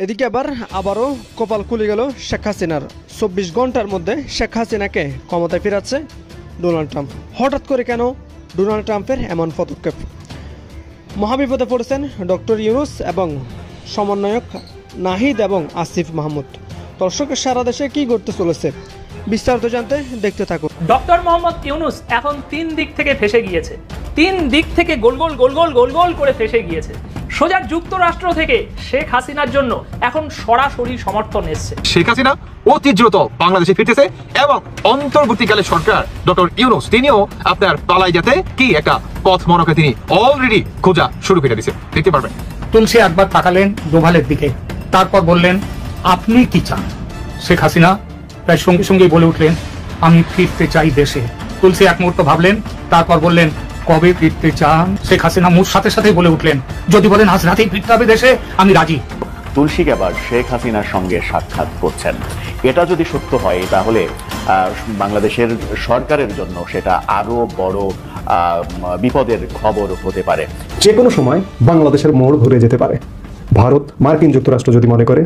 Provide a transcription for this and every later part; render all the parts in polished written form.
এদিকে আবারও কপাল খুলে গেল শেখ হাসিনার। 24 ঘন্টার মধ্যে শেখ হাসিনাকে ক্ষমতায় ফেরাচ্ছে ডোনাল্ড ট্রাম্প। হঠাৎ করে কেন ডোনাল্ড ট্রাম্পের এমন পদক্ষেপ? মহাবিপদে পড়েছেন ডক্টর ইউনূস এবং সমন্বয়ক নাহিদ এবং আসিফ মাহমুদ। দর্শক, সারা দেশে কি ঘটতে চলেছে বিস্তারিত জানতে দেখতে থাকুন। ডক্টর মোহাম্মদ ইউনূস এখন 3 দিক থেকে ফেসে গিয়েছে। 3 দিক থেকে গোল গোল করে ফেসে গিয়েছে। সোজা যুক্তরাষ্ট্র থেকে শেখ হাসিনার জন্য এখন সরাসরি সমর্থন এসছে। শেখ হাসিনা অতি দ্রুত বাংলাদেশে ফিরতেছে এবং অন্তর্বর্তীকালীন সরকার ডক্টর ইউনূস তিনিও আপনার পালাই যেতে কি একটা পথ মনকে তিনি অলরেডি খোঁজা শুরু করে দিয়েছে, দেখতে পারবেন। তুলসী একবার তাকালেন ডোভালের দিকে, তারপর বললেন, আপনি কি চান? শেখ হাসিনা প্রায় সঙ্গে সঙ্গে বলে উঠলেন, আমি ফিরতে চাই দেশে। তুলসী এক মুহূর্ত ভাবলেন, তারপর বললেন, কবে ফিরতে চান? শেখ হাসিনা মুখ সাথে সাথে বলে উঠলেন, যদি বলেন আজ রাতেই ফিরতে হবে দেশে, আমি রাজি। তুলসী আবার শেখ হাসিনার সঙ্গে সাক্ষাৎ করছেন। এটা যদি সত্য হয় তাহলে বাংলাদেশের সরকারের জন্য সেটা আরো বড় বিপদের খবর হতে পারে। যে কোনো সময় বাংলাদেশের মোড় ঘুরে যেতে পারে। ভারত, মার্কিন যুক্তরাষ্ট্র যদি মনে করে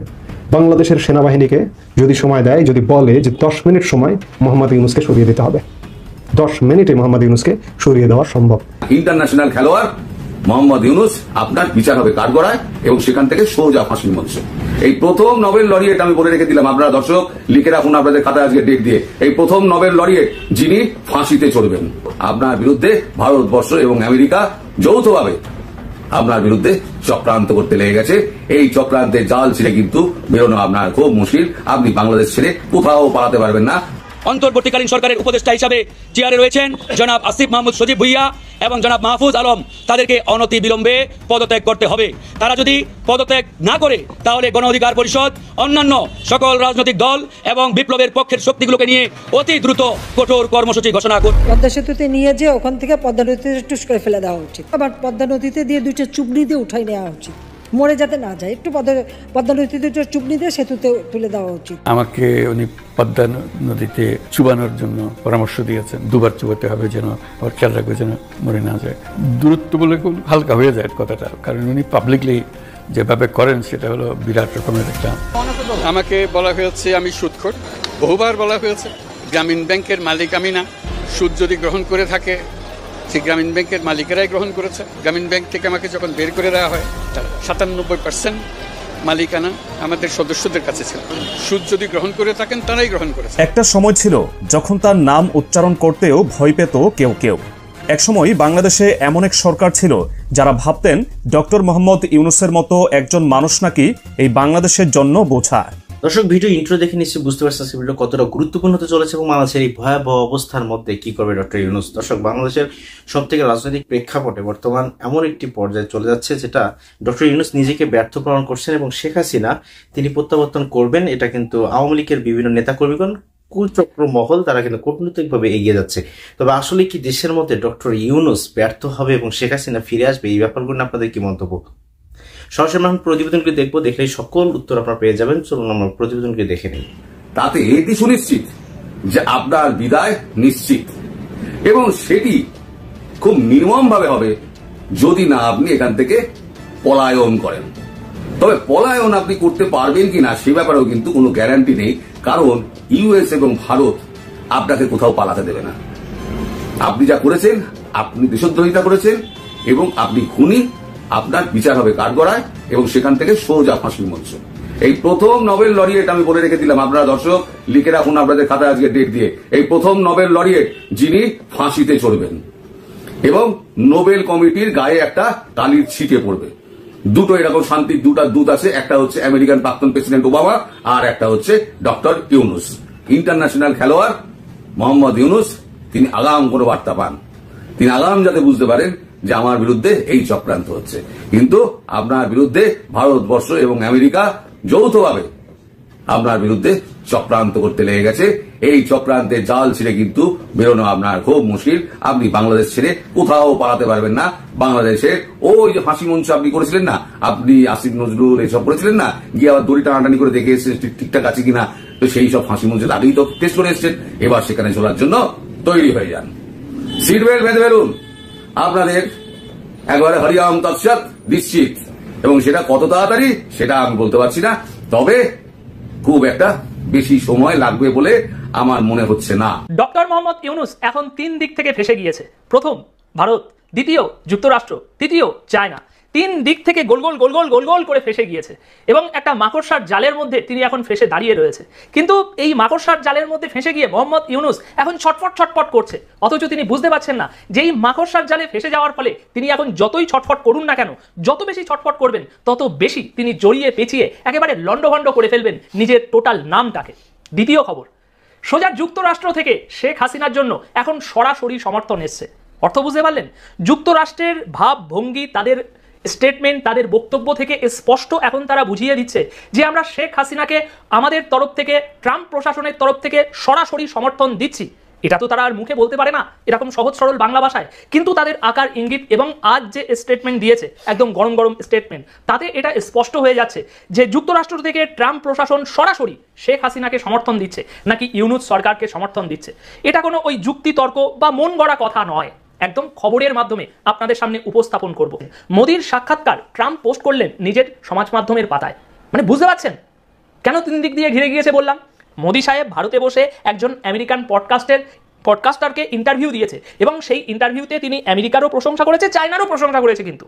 বাংলাদেশের সেনাবাহিনীকে যদি সময় দেয়, যদি বলে যে 10 মিনিট সময় মোহাম্মদ ইউনূসকে সরিয়ে দিতে হবে, 10 মিনিটে মোহাম্মদ ইউনূসকে সরিয়ে দেওয়া সম্ভব। ইন্টারন্যাশনাল খেলোয়াড় মোহাম্মদ ইউনূস আপনার বিচার হবে কাঠগড়ায় এবং সেখান থেকে সোজা ফাঁসির মঞ্চে। এই প্রথম নোবেল লরিয়েট আমি বলে রেখে দিলাম, আপনারা দর্শক লিখে রাখুন আপনাদের খাতায় আজকে ডেট দিয়ে। এই প্রথম নোবেল লরিয়েট যিনি ফাঁসিতে চড়বেন। আপনার বিরুদ্ধে ভারতবর্ষ এবং আমেরিকা যৌথভাবে আপনার বিরুদ্ধে চক্রান্ত করতে লেগে গেছে। এই চক্রান্তের জাল ছিঁড়ে কিন্তু বেরোনো আপনার খুব মুশকিল। আপনি বাংলাদেশ ছেড়ে কোথাও পালাতে পারবেন না। অন্তর্বর্তীকালীন সরকারের উপদেষ্টা হিসাবে চেয়ারে রয়েছেন জনাব আসিফ মাহমুদ সজীব ভুইয়া এবং জনাব মাহফুজ আলম। তাদেরকে অনতি বিলম্বে পদত্যাগ করতে হবে। তারা যদি পদত্যাগ না করে তাহলে গণ অধিকার পরিষদ অন্যান্য সকল রাজনৈতিক দল এবং বিপ্লবের পক্ষের শক্তিগুলোকে নিয়ে অতি দ্রুত কঠোর কর্মসূচি ঘোষণা করবে। পদ্মা সেতুতে নিয়ে যে ওখান থেকে পদ্মা নদীতে টুস করে ফেলে দেওয়া উচিত। আবার পদ্মা নদীতে দিয়ে 2টা চুবড়ি দিয়ে উঠাই নেওয়া উচিত, মরে যাতে না যায়। একটু পদ্মা নদীতে 2টা চুবড়ি দিয়ে সেতুতে তুলে দেওয়া উচিত। আমাকে উনি পদ্মা নদীতে চুবানোর জন্য পরামর্শ দিয়েছেন, 2বার চুবাতে হবে, যেন আবার খেয়াল রাখবে যেন মরে না যায়। দূরত্ব বলে খুব হালকা হয়ে যায় কথাটা, কারণ উনি পাবলিকলি যেভাবে করেন সেটা হলো বিরাট রকমের একটা। আমাকে বলা হয়েছে আমি সুদখোর, বহুবার বলা হয়েছে। গ্রামীণ ব্যাংকের মালিক আমি না। সুদ যদি গ্রহণ করে থাকে সেই গ্রামীণ ব্যাংকের মালিকেরাই গ্রহণ করেছে। গ্রামীণ ব্যাংক থেকে আমাকে যখন বের করে দেওয়া হয় 97% মালিকানা আমাদের সদস্যদের কাছে ছিল। সুদ যদি গ্রহণ করে থাকেন তারাই গ্রহণ করেছে। একটা সময় ছিল যখন তার নাম উচ্চারণ করতেও ভয় পেত কেউ। একসময় বাংলাদেশে এমন এক সরকার ছিল যারা ভাবতেন ডক্টর মোহাম্মদ ইউনূসের মতো একজন মানুষ নাকি এই বাংলাদেশের জন্য বোঝা। দর্শক, ভিডিও ইন্ট্রো দেখে নিশ্চয়ই বুঝতে পারছেন ভিডিও কতটা গুরুত্বপূর্ণ হতে চলেছে এবং বাংলাদেশের এই ভয়াবহ অবস্থার মধ্যে কি করবে ডক্টর ইউনূস। দর্শক, বাংলাদেশের সব থেকে রাজনৈতিক প্রেক্ষাপটে বর্তমান এমন একটি পর্যায়ে চলে যাচ্ছে যেটা ডক্টর ইউনূস নিজেকে ব্যর্থ প্রমাণ করছেন এবং শেখ হাসিনা তিনি প্রত্যাবর্তন করবেন, এটা কিন্তু আওয়ামী লীগের বিভিন্ন নেতাকর্মীগণ কুচক্র মহল তারা কিন্তু কূটনৈতিকভাবে এগিয়ে যাচ্ছে। তবে আসলে কি দেশের মধ্যে ডক্টর ইউনূস ব্যর্থ হবে এবং শেখ হাসিনা ফিরে আসবে, এই ব্যাপারগুলো আপনাদের কি মন্তব্য? সরাসরি আমরা প্রতিবেদনকে দেখবো, দেখলেই সকল উত্তর আপনারা পেয়ে যাবেন। চলুন আমরা প্রতিবেদনকে দেখে নিই। তাতে এটি সুনিশ্চিত যে আপনার বিদায় নিশ্চিত এবং সেটি খুব নির্মমভাবে হবে যদি না আপনি এখান থেকে পলায়ন করেন। তবে পলায়ন আপনি করতে পারবেন কিনা সে ব্যাপারেও কিন্তু কোনো গ্যারান্টি নেই, কারণ ইউএস এবং ভারত আপনাকে কোথাও পালাতে দেবে না। আপনি যা করেছেন, আপনি দেশদ্রোহিতা করেছেন এবং আপনি খুনি। আপনার বিচার হবে কাঠগড়ায় এবং সেখান থেকে সোজা ফাঁসির মঞ্চ। এই প্রথম নোবেল লরিয়েট আমি বলে রেখে দিলাম, আপনারা দর্শক লিখে রাখুন আপনাদের খাতায় আজকে ডেট দিয়ে। এই প্রথম নোবেল লরিয়েট যিনি ফাঁসিতে চড়বেন এবং নোবেল কমিটির গায়ে একটা টালির ছিটে পড়বে। দুটো এরকম শান্তির 2টা দূত আছে, একটা হচ্ছে আমেরিকান প্রাক্তন প্রেসিডেন্ট ওবামা আর একটা হচ্ছে ডক্টর ইউনূস। ইন্টারন্যাশনাল খেলোয়াড় মোহাম্মদ ইউনূস তিনি আগাম কোনো বার্তা পান, তিনি আগাম যাতে বুঝতে পারেন যে আমার বিরুদ্ধে এই চক্রান্ত হচ্ছে। কিন্তু আপনার বিরুদ্ধে ভারতবর্ষ এবং আমেরিকা যৌথভাবে আপনার বিরুদ্ধে চক্রান্ত করতে লেগে গেছে। এই চক্রান্তের জাল ছিঁড়ে কিন্তু বেরোনো আপনার খুব মুশকিল। আপনি বাংলাদেশ ছেড়ে কোথাও পালাতে পারবেন না। বাংলাদেশে ওই যে ফাঁসি মঞ্চ আপনি করেছিলেন না, আপনি আসিফ নজরুল এইসব করেছিলেন না, গিয়ে আবার দড়ি টানাটানি করে দেখে এসেছেন ঠিকঠাক আছে কিনা, তো সেই সব ফাঁসি মঞ্চের আগেই তো টেস্ট করে এসছেন। এবার সেখানে চলার জন্য তৈরি হয়ে যান, সিট বেল্ট বেঁধে ফেলুন। আপনাদের একবারে হরিয়াম তৎসৎ নিশ্চিত এবং সেটা কত তাড়াতাড়ি সেটা আমি বলতে পারছি না, তবে খুব একটা বেশি সময় লাগবে বলে আমার মনে হচ্ছে না। ডক্টর মোহাম্মদ ইউনুস এখন 3 দিক থেকে ফেসে গিয়েছে। প্রথম ভারত, দ্বিতীয় যুক্তরাষ্ট্র, তৃতীয় চায়না। 3 দিক থেকে গোল গোল গোল গোল গোল গোল করে ফেসে গিয়েছে এবং একটা মাকড়সার জালের মধ্যে তিনি এখন ফেসে দাঁড়িয়ে রয়েছে। কিন্তু এই মাকড়সার জালের মধ্যে ফেসে গিয়ে মোহাম্মদ ইউনুস এখন ছটফট ছটফট করছে, অথচ তিনি বুঝতে পারছেন না যে এই মাকড়সার জালে ফেসে যাওয়ার ফলে তিনি এখন যতই ছটফট করুন না কেন, যত বেশি ছটফট করবেন তত বেশি তিনি জড়িয়ে পেঁচিয়ে একেবারে লন্ডভন্ড করে ফেলবেন নিজের টোটাল নামটাকে। দ্বিতীয় খবর, সোজা যুক্তরাষ্ট্র থেকে শেখ হাসিনার জন্য এখন সরাসরি সমর্থন এসছে। অর্থ বুঝতে পারলেন? যুক্তরাষ্ট্রের ভাব ভঙ্গি, তাদের স্টেটমেন্ট, তাদের বক্তব্য থেকে স্পষ্ট এখন তারা বুঝিয়ে দিচ্ছে যে আমরা শেখ হাসিনাকে আমাদের তরফ থেকে, ট্রাম্প প্রশাসনের তরফ থেকে সরাসরি সমর্থন দিচ্ছি। এটা তো তারা আর মুখে বলতে পারে না এরকম সহজ সরল বাংলা ভাষায়, কিন্তু তাদের আকার ইঙ্গিত এবং আজ যে স্টেটমেন্ট দিয়েছে একদম গরম গরম স্টেটমেন্ট, তাতে এটা স্পষ্ট হয়ে যাচ্ছে যে যুক্তরাষ্ট্র থেকে ট্রাম্প প্রশাসন সরাসরি শেখ হাসিনাকে সমর্থন দিচ্ছে নাকি ইউনুস সরকারকে সমর্থন দিচ্ছে। এটা কোনো ওই যুক্তি তর্ক বা মন গড়া কথা নয়, একদম খবরের মাধ্যমে আপনাদের সামনে উপস্থাপন করব। মোদির সাক্ষাৎকার ট্রাম্প পোস্ট করলেন নিজের সমাজ মাধ্যমের পাতায়। মানে বুঝতে পারছেন কেন 3 দিক দিয়ে ঘিরে গিয়েছে বললাম? মোদি সাহেব ভারতে বসে একজন আমেরিকান পডকাস্টারকে ইন্টারভিউ দিয়েছে এবং সেই ইন্টারভিউতে তিনি আমেরিকারও প্রশংসা করেছে, চায়নারও প্রশংসা করেছে। কিন্তু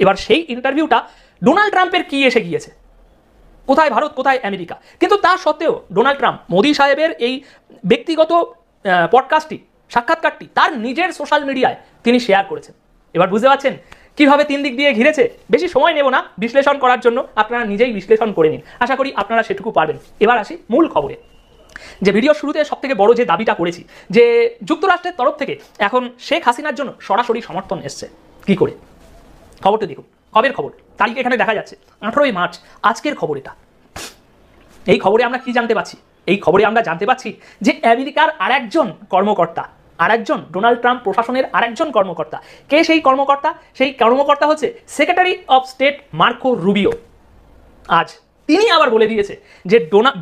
এবার সেই ইন্টারভিউটা ডোনাল্ড ট্রাম্পের কি এসে গিয়েছে? কোথায় ভারত, কোথায় আমেরিকা? কিন্তু তা সত্ত্বেও ডোনাল্ড ট্রাম্প মোদি সাহেবের এই ব্যক্তিগত পডকাস্টটি, সাক্ষাৎকারটি তার নিজের সোশ্যাল মিডিয়ায় তিনি শেয়ার করেছেন। এবার বুঝতে পারছেন কিভাবে 3 দিক দিয়ে ঘিরেছে? বেশি সময় নেব না বিশ্লেষণ করার জন্য, আপনারা নিজেই বিশ্লেষণ করে নিন, আশা করি আপনারা সেটুকু পারবেন। এবার আসি মূল খবরে। যে ভিডিও শুরুতে সবথেকে বড় যে দাবিটা করেছি যে যুক্তরাষ্ট্রের তরফ থেকে এখন শেখ হাসিনার জন্য সরাসরি সমর্থন এসছে। কি করে? খবরটা দেখুন, কবের খবর, তারিখ এখানে দেখা যাচ্ছে 18ই মার্চ, আজকের খবর এটা। এই খবরে আমরা কি জানতে পাচ্ছি? এই খবরে আমরা জানতে পাচ্ছি যে আমেরিকার আরেকজন কর্মকর্তা, আরেকজন ডোনাল্ড ট্রাম্প প্রশাসনের আরেকজন কর্মকর্তা। কে সেই কর্মকর্তা? সেই কর্মকর্তা হচ্ছে secretary of state Marco Rubio. আজ তিনি আবার বলে দিয়েছে যে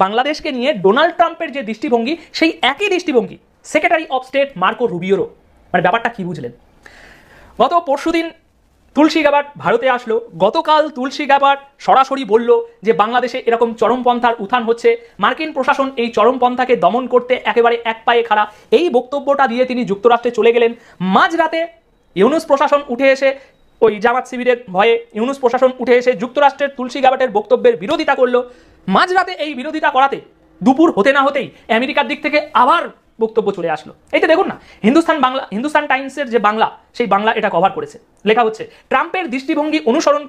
বাংলাদেশকে নিয়ে ডোনাল্ড ট্রাম্পের যে দৃষ্টিভঙ্গি, সেই একই দৃষ্টিভঙ্গি সেক্রেটারি অফ স্টেট মার্কো রুবিওরও। মানে ব্যাপারটা কি বুঝলেন? গত পরশুদিন তুলসী গ্যাবার্ট ভারতে আসলো, গতকাল তুলসী গ্যাবার্ট সরাসরি বলল যে বাংলাদেশে এরকম চরমপন্থার উত্থান হচ্ছে, মার্কিন প্রশাসন এই চরমপন্থাকে দমন করতে একেবারে এক পায়ে খাড়া। এই বক্তব্যটা দিয়ে তিনি যুক্তরাষ্ট্রে চলে গেলেন। মাঝরাতে ইউনুস প্রশাসন উঠে এসে, ওই জামাত শিবিরের ভয়ে ইউনুস প্রশাসন উঠে এসে যুক্তরাষ্ট্রের তুলসী গ্যাবার্টের বক্তব্যের বিরোধিতা করলো। মাঝরাতে এই বিরোধিতা করাতে দুপুর হতে না হতেই আমেরিকার দিক থেকে আবার বক্তব্য চলে আসলো। এইটা দেখুন না, হিন্দুস্তান টাইমসের যে বাংলা, সেই বাংলা এটা কভার করেছে। লেখা হচ্ছে ট্রাম্পের দৃষ্টিভঙ্গি অনুসরণ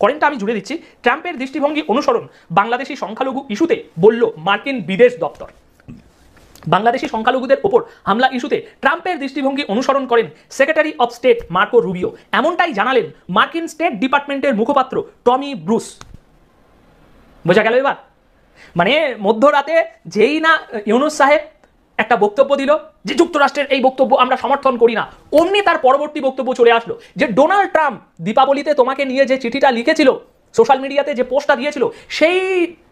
করেনটা আমি জুড়ে দিচ্ছি, ট্রাম্পের দৃষ্টিভঙ্গি অনুসরণ বাংলাদেশি সংখ্যালঘু ইস্যুতে বলল মার্কিন বিদেশ দপ্তর। বাংলাদেশি সংখ্যালঘুদের ওপর হামলা ইস্যুতে ট্রাম্পের দৃষ্টিভঙ্গি অনুসরণ করেন secretary of state Marco Rubio, এমনটাই জানালেন মার্কিন স্টেট ডিপার্টমেন্টের মুখপাত্র টমি ব্রুস। বোঝা গেল এবার? মানে মধ্যরাতে যেই না ইউনুস সাহেব একটা বক্তব্য দিল যে যুক্তরাষ্ট্রের এই বক্তব্য আমরা সমর্থন করি না, অমনি তার পরবর্তী বক্তব্য চলে আসলো যে ডোনাল্ড ট্রাম্প দীপাবলিতে তোমাকে নিয়ে যে চিঠিটা লিখেছিল, সোশ্যাল মিডিয়াতে যে পোস্টটা দিয়েছিল, সেই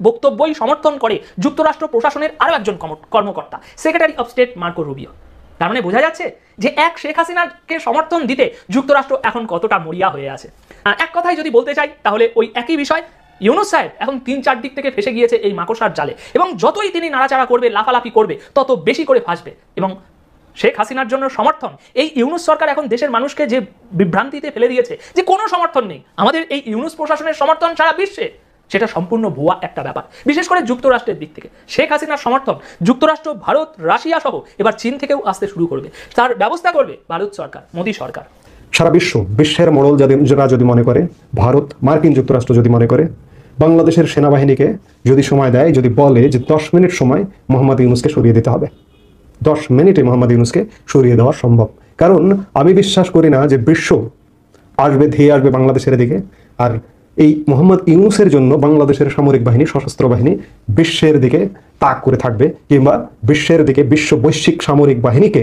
বক্তব্যই সমর্থন করে যুক্তরাষ্ট্র প্রশাসনের আরও একজন কর্মকর্তা secretary of state Marco Rubio. তার মানে বোঝা যাচ্ছে যে এক শেখ হাসিনাকে সমর্থন দিতে যুক্তরাষ্ট্র এখন কতটা মরিয়া হয়ে আছে। এক কথায় যদি বলতে চাই তাহলে ওই একই বিষয়, ইউনুস সাহেব এখন 3-4 দিক থেকে ফেসে গিয়েছে এই মাকড়সার জালে, এবং যতই তিনি নাড়াচাড়া করবে, লাফালাফি করবে, তত বেশি করে ফাঁসবে। এবং শেখ হাসিনার জন্য সমর্থন, এই ইউনুস সরকার এখন দেশের মানুষকে যে বিভ্রান্তিতে ফেলে দিয়েছে যে কোনো সমর্থন নেই, আমাদের এই ইউনুস প্রশাসনের সমর্থন সারা বিশ্বে, সেটা সম্পূর্ণ ভুয়া একটা ব্যাপার। বিশেষ করে যুক্তরাষ্ট্রের দিক থেকে শেখ হাসিনার সমর্থন যুক্তরাষ্ট্র, ভারত, রাশিয়া সহ এবার চীন থেকেও আসতে শুরু করবে। তার ব্যবস্থা করবে ভারত সরকার, মোদী সরকার। সারা বিশ্বের মোড়ল যারা যদি মনে করে, ভারত, মার্কিন যুক্তরাষ্ট্র যদি মনে করে, বাংলাদেশের সেনাবাহিনীকে যদি সময় দেয়, যদি বলে যে 10 মিনিট সময় মোহাম্মদ ইউনুসকে সরিয়ে দিতে হবে, 10 মিনিটে মোহাম্মদ ইউনুসকে সরিয়ে দেওয়া সম্ভব। কারণ আমি বিশ্বাস করি না যে বিশ্ব ধেয়ে আসবে বাংলাদেশের দিকে, আর এই মোহাম্মদ ইউনুসের জন্য বাংলাদেশের সামরিক বাহিনী, সশস্ত্র বাহিনী বিশ্বের দিকে তাক করে থাকবে, কিংবা বিশ্বের দিকে বিশ্ব বৈশ্বিক সামরিক বাহিনীকে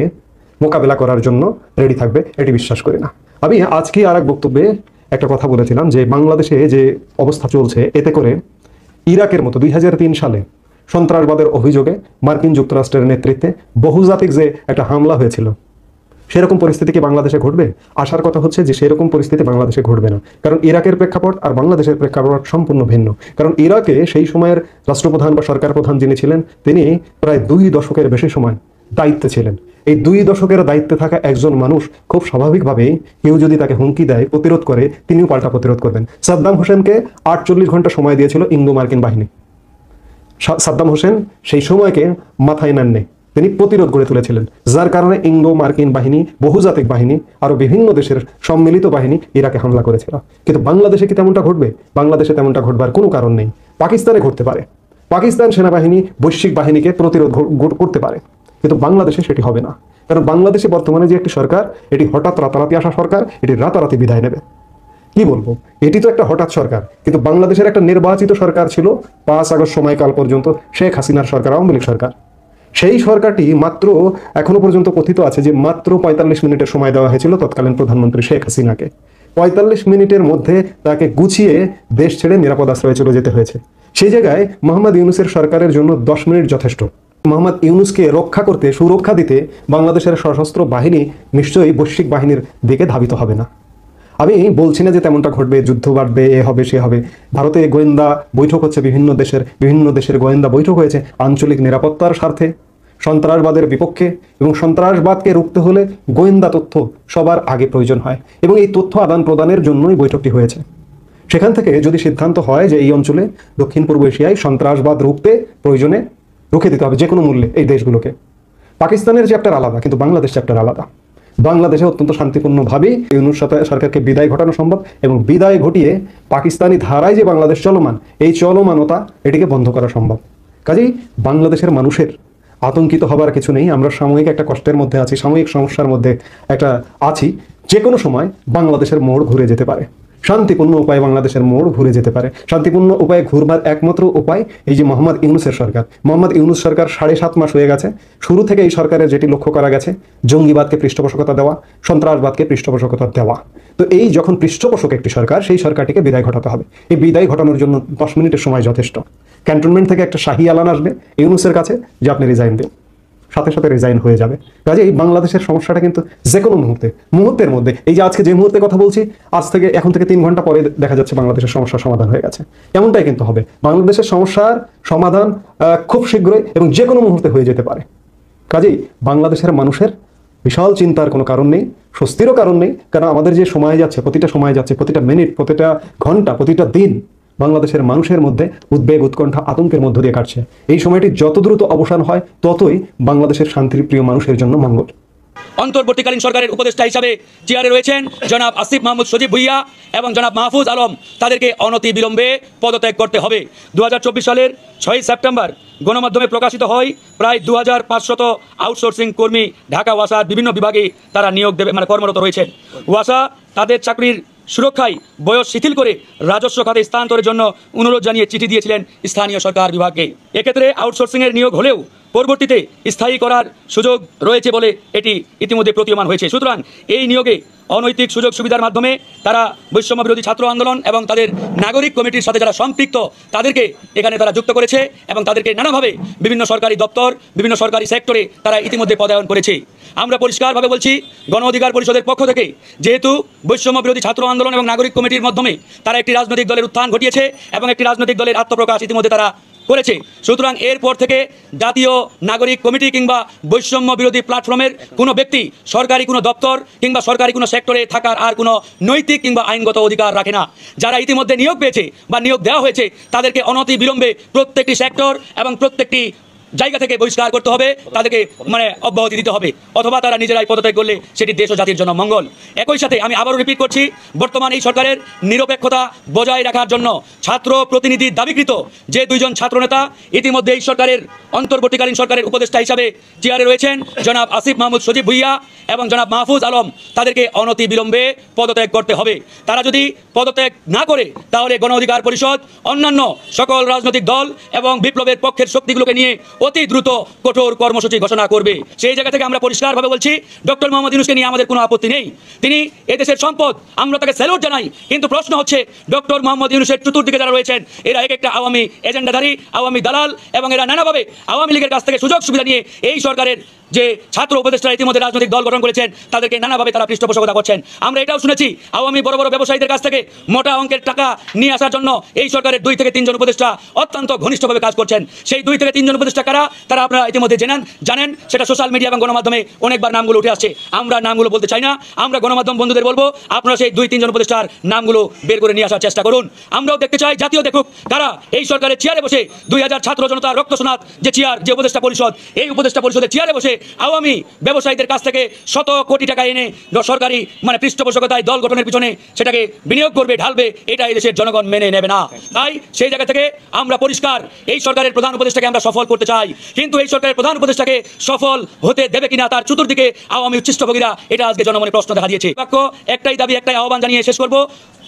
মোকাবেলা করার জন্য রেডি থাকবে, এটি বিশ্বাস করি না। আমি আজকে আর এক বক্তব্যে একটা কথা বলেছিলাম যে বাংলাদেশে যে অবস্থা চলছে, এতে করে ইরাকের মতো 2003 সালে সন্ত্রাসবাদের অভিযোগে মার্কিন যুক্তরাষ্ট্রের নেতৃত্বে বহুজাতিক যে একটা হামলা হয়েছিল, সেরকম পরিস্থিতি কি বাংলাদেশে ঘটবে? আসার কথা হচ্ছে যে সেরকম পরিস্থিতি বাংলাদেশে ঘটবে না, কারণ ইরাকের প্রেক্ষাপট আর বাংলাদেশের প্রেক্ষাপট সম্পূর্ণ ভিন্ন। কারণ ইরাকে সেই সময়ের রাষ্ট্রপ্রধান বা সরকার প্রধান যিনি ছিলেন তিনি প্রায় 2 দশকের বেশি সময় দায়িত্বে ছিলেন। এই 2 দশকের দায়িত্বে থাকা একজন মানুষ খুব স্বাভাবিকভাবেই কেউ যদি তাকে হুমকি দেয়, প্রতিরোধ করে, তিনিও পাল্টা প্রতিরোধ করবেন। সাদ্দাম হোসেনকে 48 ঘন্টা সময় দিয়েছিল ইন্দো মার্কিন বাহিনী। সাদ্দাম হোসেন সেই সময়কে মাথায় নেননি, তিনি প্রতিরোধ গড়ে তুলেছিলেন, যার কারণে ইন্দো মার্কিন বাহিনী, বহুজাতিক বাহিনী, আরো বিভিন্ন দেশের সম্মিলিত বাহিনী ইরাকে হামলা করেছিল। কিন্তু বাংলাদেশে কি তেমনটা ঘটবে? বাংলাদেশে তেমনটা ঘটবার কোনো কারণ নেই। পাকিস্তানে ঘটতে পারে, পাকিস্তান সেনাবাহিনী বৈশ্বিক বাহিনীকে প্রতিরোধ করতে পারে, কিন্তু বাংলাদেশে সেটি হবে না। কারণ বাংলাদেশে বর্তমানে যে একটি সরকার, এটি হঠাৎ রাতারাতি আসা সরকার, এটি রাতারাতি বিদায় নেবে। কি বলবো, এটি তো একটা হঠাৎ সরকার, কিন্তু বাংলাদেশের একটা নির্বাচিত সরকার ছিল 5 আগস্ট সময়কাল পর্যন্ত, শেখ হাসিনার সরকার, আওয়ামী লীগ সরকার। সেই সরকারটি মাত্র এখনো পর্যন্ত কথিত আছে যে মাত্র 45 মিনিটের সময় দেওয়া হয়েছিল তৎকালীন প্রধানমন্ত্রী শেখ হাসিনাকে। 45 মিনিটের মধ্যে তাকে গুছিয়ে দেশ ছেড়ে নিরাপদ আশ্রয়ে চলে যেতে হয়েছে। সেই জায়গায় মোহাম্মদ ইউনূসের সরকারের জন্য 10 মিনিট যথেষ্ট। মোহাম্মদ ইউনূসকে রক্ষা করতে, সুরক্ষা দিতে বাংলাদেশের সশস্ত্র বাহিনী নিশ্চয়ই বৈশ্বিক বাহিনীর দিকে ধাবিত হবে না। আমি বলছি না যে তেমনটা ঘটবে, যুদ্ধ বাড়বে, এ হবে সে হবে। ভারতে গোয়েন্দা বৈঠক হচ্ছে, বিভিন্ন দেশের গোয়েন্দা বৈঠক হয়েছে আঞ্চলিক নিরাপত্তার স্বার্থে, সন্ত্রাসবাদের বিপক্ষে, এবং সন্ত্রাসবাদকে রুখতে হলে গোয়েন্দা তথ্য সবার আগে প্রয়োজন হয়, এবং এই তথ্য আদান প্রদানের জন্যই বৈঠকটি হয়েছে। সেখান থেকে যদি সিদ্ধান্ত হয় যে এই অঞ্চলে, দক্ষিণ পূর্ব এশিয়ায় সন্ত্রাসবাদ রুখতে প্রয়োজনে রুখে দিতে হবে যে কোনো মূল্যে এই দেশগুলোকে। পাকিস্তানের চ্যাপ্টার আলাদা, কিন্তু বাংলাদেশ চ্যাপ্টার আলাদা। বাংলাদেশে অত্যন্ত শান্তিপূর্ণভাবেই ইউনূস সরকারকে বিদায় ঘটানো সম্ভব, এবং বিদায় ঘটিয়ে পাকিস্তানি ধারায় যে বাংলাদেশ চলমান, এই চলমানতা এটিকে বন্ধ করা সম্ভব। কাজেই বাংলাদেশের মানুষের আতঙ্কিত হবার কিছু নেই। আমরা সাময়িক একটা কষ্টের মধ্যে আছি, সাময়িক সমস্যার মধ্যে একটা আছি। যে কোনো সময় বাংলাদেশের মোড় ঘুরে যেতে পারে, শান্তিপূর্ণ উপায়ে বাংলাদেশের মোড় ঘুরে যেতে পারে। শান্তিপূর্ণ উপায়ে ঘুরবার একমাত্র উপায় এই যে মোহাম্মদ ইউনূসের সরকার। মোহাম্মদ ইউনূস সরকার 7.5 মাস হয়ে গেছে। শুরু থেকে এই সরকারের যেটি লক্ষ্য করা গেছে, জঙ্গিবাদকে পৃষ্ঠপোষকতা দেওয়া, সন্ত্রাসবাদকে পৃষ্ঠপোষকতা দেওয়া। তো এই যখন পৃষ্ঠপোষক একটি সরকার, সেই সরকারটিকে বিদায় ঘটাতে হবে। এই বিদায় ঘটানোর জন্য 10 মিনিটের সময় যথেষ্ট। ক্যান্টনমেন্ট থেকে একটা শাহী আলান আসবে ইউনূসের কাছে যে আপনি রিজাইন দিন, সাথে সাথে রিজাইন হয়ে যাবে। কাজে এই বাংলাদেশের সমস্যাটা কিন্তু যে কোনো মুহূর্তের মধ্যে, এই যে আজকে যে মুহূর্তে কথা বলছি, এখন থেকে 3 ঘন্টা পরে দেখা যাচ্ছে বাংলাদেশের সমস্যার সমাধান হয়ে গেছে। এমনটাই কিন্তু হবে। বাংলাদেশের সমস্যার সমাধান খুব শীঘ্রই এবং যে কোনো মুহূর্তে হয়ে যেতে পারে। কাজেই বাংলাদেশের মানুষের বিশাল চিন্তার কোনো কারণ নেই, স্বস্তিরও কারণ নেই। কারণ আমাদের যে সময় যাচ্ছে, প্রতিটা সময় যাচ্ছে, প্রতিটা মিনিট, প্রতিটা ঘন্টা, প্রতিটা দিন বাংলাদেশের মানুষের মধ্যে উদ্বেগ, উৎকণ্ঠা, আতঙ্কের মধ্য দিয়ে কাটছে। এই সময়টি যত দ্রুত অবসান হয়, ততই বাংলাদেশের শান্তিপ্রিয় মানুষের জন্য মঙ্গল। অন্তর্বর্তীকালীন সরকারের উপদেষ্টা হিসাবে চেয়ারে রয়েছেন জনাব আসিফ মাহমুদ সজীব ভুইয়া এবং জনাব মাহফুজ আলম। তাদেরকে অনতি বিলম্বে পদত্যাগ করতে হবে। 2024 সালের 6 সেপ্টেম্বর গণমাধ্যমে প্রকাশিত হয় প্রায় 2500 আউটসোর্সিং কর্মী ঢাকা ওয়াসার বিভিন্ন বিভাগে তারা নিয়োগ দেবে, কর্মরত রয়েছেন। ওয়াসা তাদের চাকরির সুরক্ষায় বয়স শিথিল করে রাজস্ব খাতে স্থানান্তরের জন্য অনুরোধ জানিয়ে চিঠি দিয়েছিলেন স্থানীয় সরকার বিভাগকে। এক্ষেত্রে আউটসোর্সিংয়ের নিয়োগ হলেও পরবর্তীতে স্থায়ী করার সুযোগ রয়েছে বলে এটি ইতিমধ্যে প্রতীয়মান হয়েছে। সুতরাং এই নিয়োগে অনৈতিক সুযোগ সুবিধার মাধ্যমে তারা বৈষম্য বিরোধী ছাত্র আন্দোলন এবং তাদের নাগরিক কমিটির সাথে যারা সম্পৃক্ত তাদেরকে এখানে তারা যুক্ত করেছে এবং তাদেরকে নানাভাবে বিভিন্ন সরকারি দপ্তর, বিভিন্ন সরকারি সেক্টরে তারা ইতিমধ্যে পদায়ন করেছে। আমরা পরিষ্কারভাবে বলছি, গণ অধিকার পরিষদের পক্ষ থেকে যেহেতু বৈষম্য বিরোধী ছাত্র আন্দোলন এবং নাগরিক কমিটির মাধ্যমে তারা একটি রাজনৈতিক দলের উত্থান ঘটিয়েছে এবং একটি রাজনৈতিক দলের আত্মপ্রকাশ ইতিমধ্যে তারা করেছে, সুতরাং এরপর থেকে জাতীয় নাগরিক কমিটি কিংবা বৈষম্য বিরোধী প্ল্যাটফর্মের কোনো ব্যক্তি সরকারি কোনো দপ্তর কিংবা সরকারি কোনো সেক্টরে থাকার আর কোনো নৈতিক কিংবা আইনগত অধিকার রাখে না। যারা ইতিমধ্যে নিয়োগ পেয়েছে বা নিয়োগ দেওয়া হয়েছে তাদেরকে অনতি বিলম্বে প্রত্যেকটি সেক্টর এবং প্রত্যেকটি জায়গা থেকে বহিষ্কার করতে হবে, তাদেরকে অব্যাহতি দিতে হবে, অথবা তারা নিজেরাই পদত্যাগ করলে সেটি দেশ ও জাতির জন্য মঙ্গল। একই সাথে আমি আবারও রিপিট করছি, বর্তমান এই সরকারের নিরপেক্ষতা বজায় রাখার জন্য ছাত্র প্রতিনিধি দাবিকৃত যে 2 জন ছাত্রনেতা ইতিমধ্যে এই সরকারের অন্তর্বর্তীকালীন সরকারের উপদেষ্টা হিসাবে চেয়ারে রয়েছেন জনাব আসিফ মাহমুদ সজীব ভুইয়া এবং জনাব মাহফুজ আলম, তাদেরকে অনতি বিলম্বে পদত্যাগ করতে হবে। তারা যদি পদত্যাগ না করে তাহলে গণ অধিকার পরিষদ অন্যান্য সকল রাজনৈতিক দল এবং বিপ্লবের পক্ষের শক্তিগুলোকে নিয়ে অতি দ্রুত কঠোর কর্মসূচি ঘোষণা করবে। সেই জায়গা থেকে আমরা পরিষ্কারভাবে বলছি, ডক্টর মোহাম্মদ ইউনূসকে নিয়ে আমাদের কোনো আপত্তি নেই, তিনি এদেশের সম্পদ, আমরা তাকে স্যালুট জানাই। কিন্তু প্রশ্ন হচ্ছে ডক্টর মোহাম্মদ ইউনূসের চতুর্দিকে যারা রয়েছেন এরা একটা আওয়ামী এজেন্ডাধারী, আওয়ামী দালাল এবং এরা নানাভাবে আওয়ামী লীগের কাছ থেকে সুযোগ সুবিধা নিয়ে এই সরকারের যে ছাত্র উপদেষ্টারা ইতিমধ্যে রাজনৈতিক দল গঠন করেছেন, তাদেরকে নানাভাবে তারা পৃষ্ঠপোষকতা করছেন। আমরা এটাও শুনেছি আওয়ামী বড় বড় ব্যবসায়ীদের কাছ থেকে মোটা অঙ্কের টাকা নিয়ে আসার জন্য এই সরকারের 2 থেকে 3 জন উপদেষ্টা অত্যন্ত ঘনিষ্ঠভাবে কাজ করছেন। সেই 2 থেকে 3 জন উপদেষ্টা কারা তারা আপনারা ইতিমধ্যে জানেন, সেটা সোশ্যাল মিডিয়া এবং গণমাধ্যমে অনেকবার নামগুলো উঠে আসছে। আমরা নামগুলো বলতে চাই না, আমরা গণমাধ্যম বন্ধুদের বলবো আপনারা সেই 2-3 জন উপদেষ্টার নামগুলো বের করে নিয়ে আসার চেষ্টা করুন। আমরাও দেখতে চাই জাতীয় দেখুক কারা এই সরকারের চেয়ারে বসে 2000 ছাত্র জনতা রক্তসোনাত যে চেয়ার, যে উপদেষ্টা পরিষদ, এই উপদেষ্টা পরিষদের চেয়ারে বসে আওয়ামী ব্যবসায়ীদের কাছ থেকে শত কোটি টাকা এনে সরকারি পৃষ্ঠপোষকতায় দল গঠনের পিছনে সেটাকে বিনিয়োগ করবে, ঢালবে, এটা এই দেশের জনগণ মেনে নেবে না। তাই সেই জায়গা থেকে আমরা পরিষ্কার এই সরকারের প্রধান উপদেষ্টাকে আমরা সফল করতে চাই, কিন্তু এই সরকারের প্রধান উপদেষ্টাকে সফল হতে দেবে কিনা তার চতুর্দিকে আওয়ামী উচ্ছিষ্টভোগীরা, এটা আজকে জনমনে প্রশ্ন দেখা দিয়েছে। একটাই দাবি, একটাই আহ্বান জানিয়ে শেষ করব।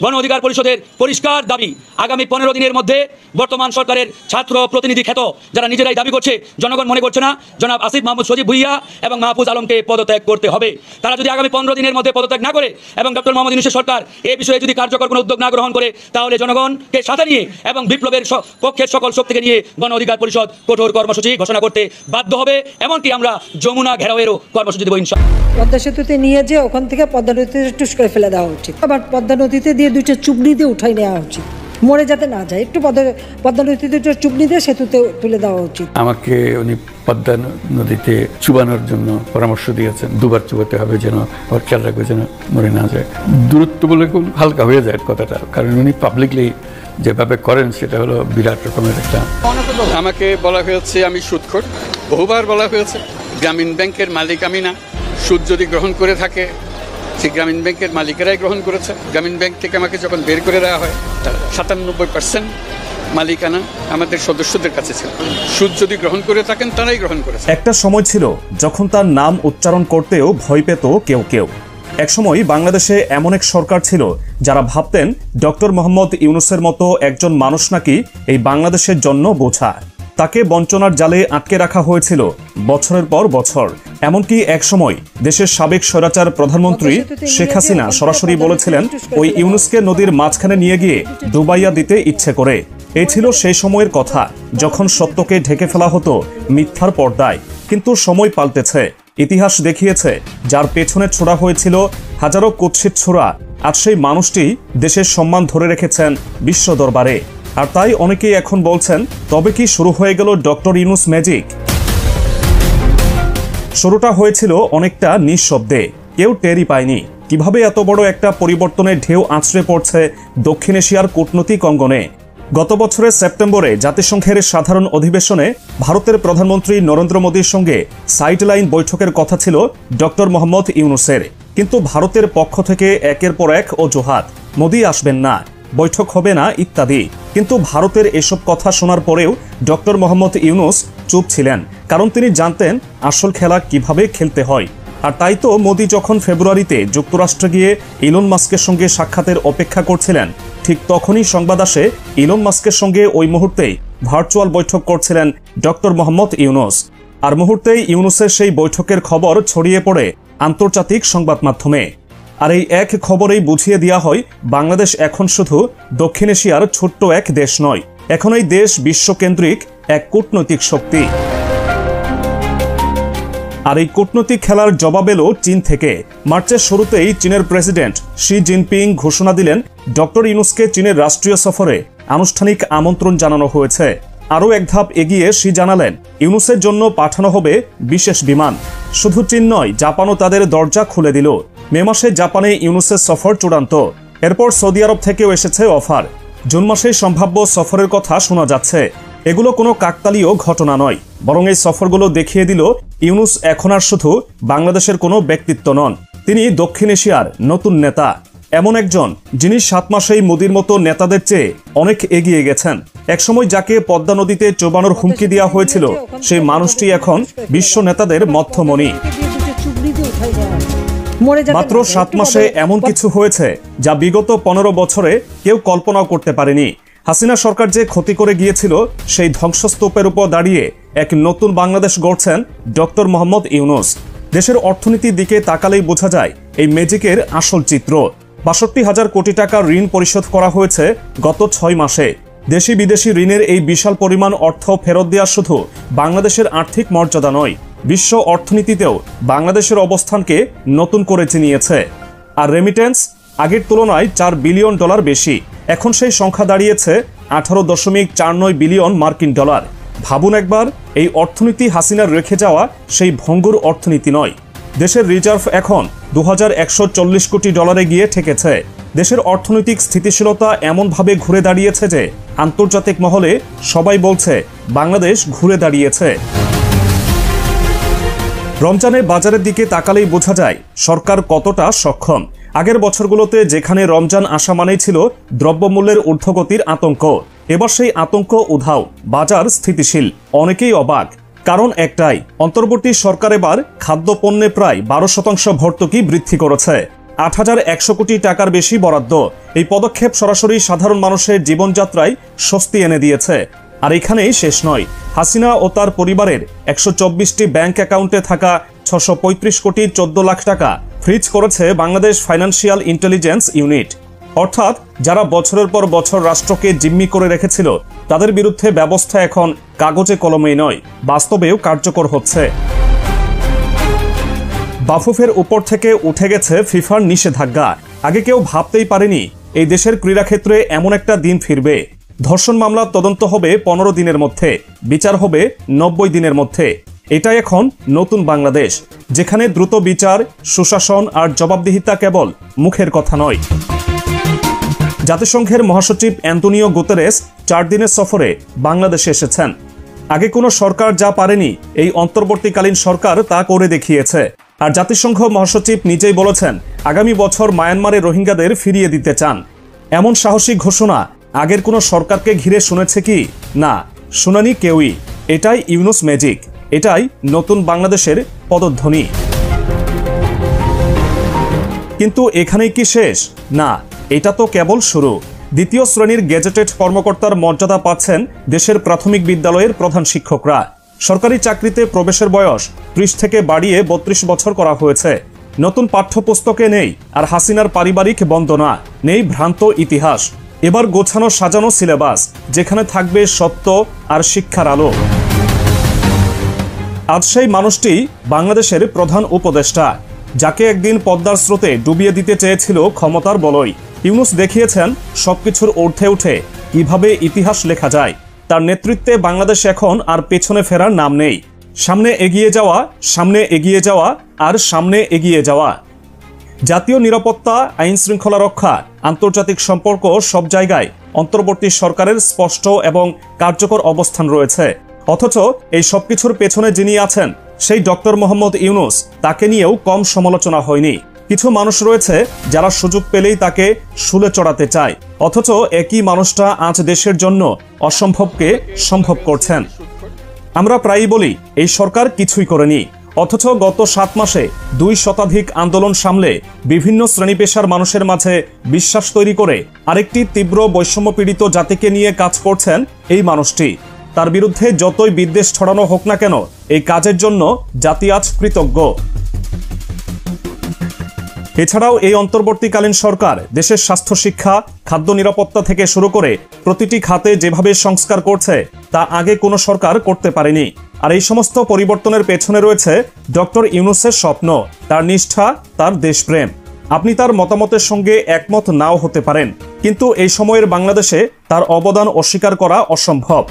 গণ অধিকার পরিষদের পরিষ্কার দাবি, আগামী 15 দিনের মধ্যে বর্তমান সরকারের ছাত্র প্রতিনিধি খ্যাত যারা নিজেরাই দাবি করছে, জনগণ মনে করছে না, জনাব আসিফ মাহমুদ সজীব ভুইয়া এবং মাহফুজ আলমকে পদত্যাগ করতে হবে। তারা যদি আগামী 15 দিনের মধ্যে পদত্যাগ না করে এবং ডক্টর মোহাম্মদ ইউনূসের সরকার এই বিষয়ে যদি কার্যকর কোনো উদ্যোগ না গ্রহণ করে, তাহলে জনগণকে সাথে নিয়ে এবং বিপ্লবের পক্ষের সকল শক্তিকে নিয়ে গণ অধিকার পরিষদ কঠোর কর্মসূচি ঘোষণা করতে বাধ্য হবে। এমনকি আমরা যমুনা ঘেরাওয়েরও কর্মসূচি দেবো ইনশাআল্লাহ। পদ্মা সেতুতে নিয়ে যে ওখান থেকে পদ্মা নদীতে টুস করে ফেলে দেওয়া উচিত, আবার পদ্মা নদীতে দিয়ে 2টা চুবড়ি দিয়ে উঠাই নেওয়া উচিত, মরে যাতে না যায়। একটু পদ্মা নদীতে 2টা চুবড়ি দিয়ে সেতুতে তুলে দেওয়া উচিত। আমাকে উনি পদ্মা নদীতে চুবানোর জন্য পরামর্শ দিয়েছেন, 2বার চুবাতে হবে যেন ওর খেয়াল রাখবে যেন মরে না যায়। দূরত্ব বলে খুব হালকা হয়ে যায় কথাটা, কারণ উনি পাবলিকলি যেভাবে করেন সেটা হলো বিরাট রকমের একটা। আমাকে বলা হয়েছে আমি সুদখোর, বহুবার বলা হয়েছে। গ্রামীণ ব্যাংকের মালিক আমি না, সুদ যদি গ্রহণ করে থাকে সেই গ্রামীণ ব্যাংকের মালিকেরাই গ্রহণ করেছে। গ্রামীণ ব্যাংক থেকে আমাকে যখন বের করে দেওয়া হয় 97% মালিকানা আমাদের সদস্যদের কাছে ছিল। সুদ যদি গ্রহণ করে থাকেন তারাই গ্রহণ করেছে। একটা সময় ছিল যখন তার নাম উচ্চারণ করতেও ভয় পেত কেউ কেউ। একসময় বাংলাদেশে এমন এক সরকার ছিল যারা ভাবতেন ডক্টর মোহাম্মদ ইউনূসের মতো একজন মানুষ নাকি এই বাংলাদেশের জন্য বোঝা। তাকে বঞ্চনার জালে আটকে রাখা হয়েছিল বছরের পর বছর। এমনকি একসময় দেশের সাবেক স্বৈরাচার প্রধানমন্ত্রী শেখ হাসিনা সরাসরি বলেছিলেন ওই ইউনূসকে নদীর মাঝখানে নিয়ে গিয়ে ডুবাইয়া দিতে ইচ্ছে করে। এই ছিল সেই সময়ের কথা যখন সত্যকে ঢেকে ফেলা হতো মিথ্যার পর্দায়। কিন্তু সময় পাল্টেছে, ইতিহাস দেখিয়েছে যার পেছনে ছোড়া হয়েছিল হাজারো কুৎসিত ছোড়া, আজ সেই মানুষটি দেশের সম্মান ধরে রেখেছেন বিশ্ব দরবারে। আর তাই অনেকেই এখন বলছেন, তবে কি শুরু হয়ে গেল ডক্টর ইউনূস ম্যাজিক? শুরুটা হয়েছিল অনেকটা নিঃশব্দে, কেউ টেরই পায়নি কিভাবে এত বড় একটা পরিবর্তনের ঢেউ আছড়ে পড়ছে দক্ষিণ এশিয়ার কূটনৈতিক অঙ্গনে। গত বছরের সেপ্টেম্বরে জাতিসংঘের সাধারণ অধিবেশনে ভারতের প্রধানমন্ত্রী নরেন্দ্র মোদীর সঙ্গে সাইডলাইন বৈঠকের কথা ছিল ডক্টর মোহাম্মদ ইউনূসের, কিন্তু ভারতের পক্ষ থেকে একের পর এক অজুহাত, মোদী আসবেন না, বৈঠক হবে না ইত্যাদি। কিন্তু ভারতের এসব কথা শোনার পরেও ডক্টর মোহাম্মদ ইউনূস চুপ ছিলেন, কারণ তিনি জানতেন আসল খেলা কিভাবে খেলতে হয়। আর তাই তো মোদী যখন ফেব্রুয়ারিতে যুক্তরাষ্ট্রে গিয়ে ইলন মাস্কের সঙ্গে সাক্ষাতের অপেক্ষা করছিলেন, ঠিক তখনই সংবাদ আসে ইলন মাস্কের সঙ্গে ওই মুহূর্তেই ভার্চুয়াল বৈঠক করছিলেন ডক্টর মোহাম্মদ ইউনূস। আর মুহূর্তেই ইউনূসের সেই বৈঠকের খবর ছড়িয়ে পড়ে আন্তর্জাতিক সংবাদ মাধ্যমে। আর এই এক খবরেই বুঝিয়ে দেওয়া হয় বাংলাদেশ এখন শুধু দক্ষিণ এশিয়ার ছোট্ট এক দেশ নয়, এখন এই দেশ বিশ্বকেন্দ্রিক এক কূটনৈতিক শক্তি। আর এই কূটনৈতিক খেলার জবাব এলো চীন থেকে। মার্চের শুরুতেই চীনের প্রেসিডেন্ট শি জিনপিং ঘোষণা দিলেন ডক্টর ইউনূসকে চীনের রাষ্ট্রীয় সফরে আনুষ্ঠানিক আমন্ত্রণ জানানো হয়েছে। আরও এক ধাপ এগিয়ে শি জানালেন ইউনূসের জন্য পাঠানো হবে বিশেষ বিমান। শুধু চীন নয়, জাপানও তাদের দরজা খুলে দিল। মে মাসে জাপানে ইউনূসের সফর চূড়ান্ত, এরপর সৌদি আরব থেকেও এসেছে অফার। জুন মাসে সম্ভাব্য সফরের কথা শোনা যাচ্ছে। এগুলো কোনো কাকতালীয় ঘটনা নয়, বরং এই সফরগুলো দেখিয়ে দিল ইউনূস এখন আর শুধু বাংলাদেশের কোনো ব্যক্তিত্ব নন, তিনি দক্ষিণ এশিয়ার নতুন নেতা। এমন একজন যিনি 7 মাসেই মোদীর মতো নেতাদের চেয়ে অনেক এগিয়ে গেছেন। একসময় যাকে পদ্মা নদীতে চোবানোর হুমকি দেওয়া হয়েছিল, সেই মানুষটি এখন বিশ্ব নেতাদের মধ্যমণি। মাত্র 7 মাসে এমন কিছু হয়েছে যা বিগত 15 বছরে কেউ কল্পনাও করতে পারেনি। হাসিনা সরকার যে ক্ষতি করে গিয়েছিল, সেই ধ্বংসস্তূপের উপর দাঁড়িয়ে এক নতুন বাংলাদেশ গড়ছেন ডক্টর মোহাম্মদ ইউনূস। দেশের অর্থনীতির দিকে তাকালেই বোঝা যায় এই ম্যাজিকের আসল চিত্র। ৬২,০০০ কোটি টাকা ঋণ পরিশোধ করা হয়েছে গত 6 মাসে। দেশি বিদেশি ঋণের এই বিশাল পরিমাণ অর্থ ফেরত দেওয়া শুধু বাংলাদেশের আর্থিক মর্যাদা নয়, বিশ্ব অর্থনীতিতেও বাংলাদেশের অবস্থানকে নতুন করে চিনিয়েছে। আর রেমিটেন্স আগের তুলনায় $4 বিলিয়ন বেশি। এখন সেই সংখ্যা দাঁড়িয়েছে 18.49 বিলিয়ন মার্কিন ডলার। ভাবুন একবার, এই অর্থনীতি হাসিনার রেখে যাওয়া সেই ভঙ্গুর অর্থনীতি নয়। দেশের রিজার্ভ এখন $2140 কোটি গিয়ে ঠেকেছে। দেশের অর্থনৈতিক স্থিতিশীলতা এমনভাবে ঘুরে দাঁড়িয়েছে যে আন্তর্জাতিক মহলে সবাই বলছে বাংলাদেশ ঘুরে দাঁড়িয়েছে। রমজানের বাজারের দিকে তাকালেই বোঝা যায় সরকার কতটা সক্ষম। আগের বছরগুলোতে যেখানে রমজান আসা মানেই ছিল দ্রব্যমূল্যের ঊর্ধ্বগতির আতঙ্ক, এবার সেই আতঙ্ক উধাও, বাজার স্থিতিশীল। অনেকেই অবাক, কারণ একটাই, অন্তর্বর্তী সরকার এবার খাদ্যপণ্যে প্রায় 12% ভর্তুকি বৃদ্ধি করেছে। 8100 কোটি টাকার বেশি বরাদ্দ। এই পদক্ষেপ সরাসরি সাধারণ মানুষের জীবনযাত্রায় স্বস্তি এনে দিয়েছে। আর এখানেই শেষ নয়, হাসিনা ও তার পরিবারের 124টি ব্যাংক অ্যাকাউন্টে থাকা 635 কোটি 14 লাখ টাকা ফ্রিজ করেছে বাংলাদেশ ফাইন্যান্সিয়াল ইন্টেলিজেন্স ইউনিট। অর্থাৎ যারা বছরের পর বছর রাষ্ট্রকে জিম্মি করে রেখেছিল, তাদের বিরুদ্ধে ব্যবস্থা এখন কাগজে কলমেই নয়, বাস্তবেও কার্যকর হচ্ছে। বাফুফের উপর থেকে উঠে গেছে ফিফার নিষেধাজ্ঞা। আগে কেউ ভাবতেই পারেনি এই দেশের ক্রীড়াক্ষেত্রে এমন একটা দিন ফিরবে। ধর্ষণ মামলার তদন্ত হবে 15 দিনের মধ্যে, বিচার হবে 90 দিনের মধ্যে। এটা এখন নতুন বাংলাদেশ, যেখানে দ্রুত বিচার, সুশাসন আর জবাবদিহিতা কেবল মুখের কথা নয়। জাতিসংঘের মহাসচিব অ্যান্তোনিও গুতেরেস 4 দিনের সফরে বাংলাদেশে এসেছেন। আগে কোনো সরকার যা পারেনি, এই অন্তর্বর্তীকালীন সরকার তা করে দেখিয়েছে। আর জাতিসংঘ মহাসচিব নিজেই বলেছেন আগামী বছর মায়ানমারে রোহিঙ্গাদের ফিরিয়ে দিতে চান। এমন সাহসী ঘোষণা আগের কোনো সরকারকে ঘিরে শুনেছে কি? না, শুনানি কেউই। এটাই ইউনুস ম্যাজিক, এটাই নতুন বাংলাদেশের পদধ্বনি। কিন্তু এখানেই কি শেষ? না, এটা তো কেবল শুরু। দ্বিতীয় শ্রেণীর গেজেটেড কর্মকর্তার মর্যাদা পাচ্ছেন দেশের প্রাথমিক বিদ্যালয়ের প্রধান শিক্ষকরা। সরকারি চাকরিতে প্রবেশের বয়স 30 থেকে বাড়িয়ে 32 বছর করা হয়েছে। নতুন পাঠ্যপুস্তকে নেই আর হাসিনার পারিবারিক বন্দনা, নেই ভ্রান্ত ইতিহাস। এবার গোছানো সাজানো সিলেবাস, যেখানে থাকবে সত্য আর শিক্ষার আলো। আজ সেই মানুষটি বাংলাদেশের প্রধান উপদেষ্টা, যাকে একদিন পদ্মার স্রোতে ডুবিয়ে দিতে চেয়েছিল ক্ষমতার বলয়। ইউনুস দেখিয়েছেন সবকিছুর ঊর্ধ্বে উঠে কিভাবে ইতিহাস লেখা যায়। তার নেতৃত্বে বাংলাদেশ এখন আর পেছনে ফেরার নাম নেই। সামনে এগিয়ে যাওয়া, সামনে এগিয়ে যাওয়া আর সামনে এগিয়ে যাওয়া। জাতীয় নিরাপত্তা, আইন শৃঙ্খলা রক্ষা, আন্তর্জাতিক সম্পর্ক, সব জায়গায় অন্তর্বর্তী সরকারের স্পষ্ট এবং কার্যকর অবস্থান রয়েছে। অথচ এই সবকিছুর পেছনে যিনি আছেন, সেই ডক্টর মোহাম্মদ ইউনুস, তাকে নিয়েও কম সমালোচনা হয়নি। কিছু মানুষ রয়েছে যারা সুযোগ পেলেই তাকে শুলে চড়াতে চায়, অথচ একই মানুষটা আজ দেশের জন্য অসম্ভবকে সম্ভব করছেন। আমরা প্রায়ই বলি এই সরকার কিছুই করেনি, অথচ গত 7 মাসে 2 শতাধিক আন্দোলন সামলে বিভিন্ন শ্রেণী পেশার মানুষের মাঝে বিশ্বাস তৈরি করে আরেকটি তীব্র বৈষম্যপীড়িত জাতিকে নিয়ে কাজ করছেন এই মানুষটি। তার বিরুদ্ধে যতই বিদ্বেষ ছড়ানো হোক না কেন, এই কাজের জন্য জাতি আজ কৃতজ্ঞ। এছাড়াও এই অন্তর্বর্তীকালীন সরকার দেশের স্বাস্থ্য, শিক্ষা, খাদ্য নিরাপত্তা থেকে শুরু করে প্রতিটি খাতে যেভাবে সংস্কার করছে, তা আগে কোনো সরকার করতে পারেনি। আর এই সমস্ত পরিবর্তনের পেছনে রয়েছে ডক্টর ইউনুসের স্বপ্ন, তার নিষ্ঠা, তার দেশপ্রেম। আপনি তার মতামতের সঙ্গে একমত নাও হতে পারেন, কিন্তু এই সময়ের বাংলাদেশে তার অবদান অস্বীকার করা অসম্ভব।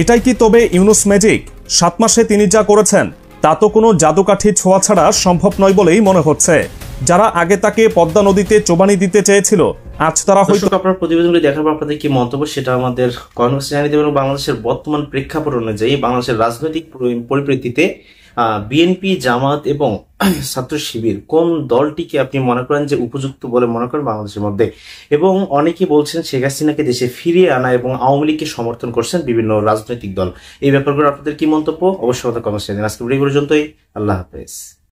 এটাই কি তবে ইউনুস ম্যাজিক? 7 মাসে তিনি যা করেছেন তা তো কোনো জাদুকাঠি ছোঁয়া ছাড়া সম্ভব নয় বলেই মনে হচ্ছে। যারা আগে তাকে পদ্মা নদীতে চোবানি দিতে চেয়েছিল, আজ তারা হয়তো। আপনার প্রতিবেদনগুলি দেখার পর আপনাদের কি মন্তব্য, সেটা আমাদের কমেন্টে জানিয়ে দেবেন। বাংলাদেশের বর্তমান প্রেক্ষাপট অনুযায়ী বাংলাদেশের রাজনৈতিক পরিপ্রেক্ষিতে বিএনপি, জামাত এবং ছাত্র শিবির কোন দলটিকে আপনি মনে করেন যে উপযুক্ত বলে মনে করেন বাংলাদেশের মধ্যে? এবং অনেকে বলছেন শেখ হাসিনাকে দেশে ফিরিয়ে আনা এবং আওয়ামী লীগকে সমর্থন করছেন বিভিন্ন রাজনৈতিক দল। এই ব্যাপারগুলো আপনাদের কি মন্তব্য? অবশ্যই কমেন্টে জানান। আজকে ভিডিও পর্যন্তই। আল্লাহ হাফেজ।